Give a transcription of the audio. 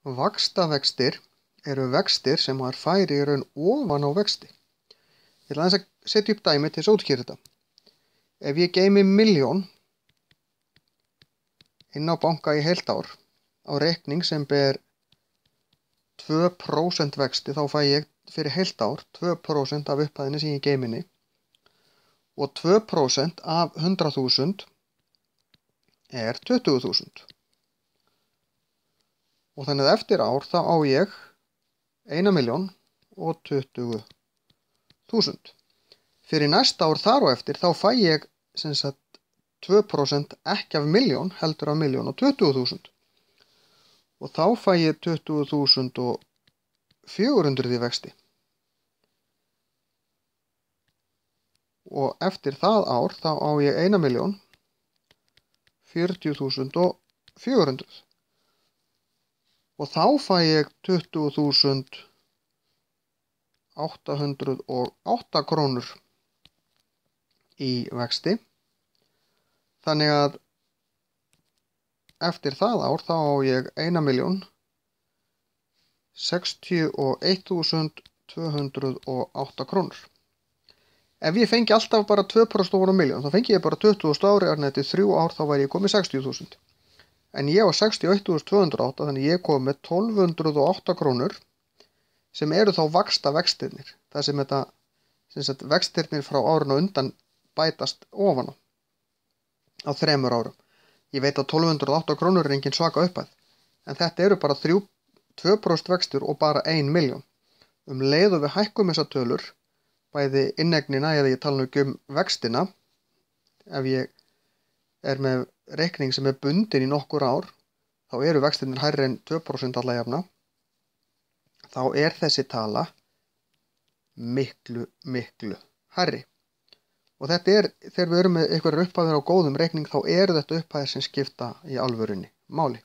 Vaxtavextir eru vextir sem maður fær í raun ofan á vexti. Ég ætla aðeins að setja upp dæmi til þess að útskýra þetta. Ef ég geymi 1.000.000 inn á banka í heilt ár á reikning sem ber 2% vexti, þá fæ ég fyrir heilt ár 2% af upphæðinni sem ég geymi inni og 2% af 100.000 er 20.000. Og þannig að eftir ár þá á ég 1.000.000 og 20.000. Fyrir næsta ár þar og eftir þá fæ ég 2% ekki af 1.000.000 heldur af 1.000.000 og 20.000. Og þá fæ ég 20.400 í vexti. Og eftir það ár þá á ég 1.000.000 40.400. Og þá fæ ég 20.808 krónur í vexti. Þannig að eftir það ár þá á ég 1.061.208 krónur. Ef ég fengi alltaf bara 2% ofan á 1.000.000, þá fengi ég bara 20.000 ári, en eftir 3 ár þá væri ég komið 60.000. En ég á 61.208, þannig ég kom með 1.208 krónur sem eru þá vaxtavextirnir. Það sem þetta vextirnir frá árinu undan bætast ofan á 3 árum. Ég veit að 1.208 krónur er engin svaka upphæð, en þetta eru bara 2% vextur og bara 1.000.000. Leið og við hækkum þessar tölur, bæði innegnina eða ég tala nú ekki vextina, ef ég er með reikning sem er bundin í nokkur ár, þá eru vextirnir hærri en 2% alla jafna. Þá er þessi tala miklu hærri. Og þetta er, þegar við erum með einhverjar upphæðir á góðum reikning, þá eru þetta upphæðir sem skipta í alvörunni máli.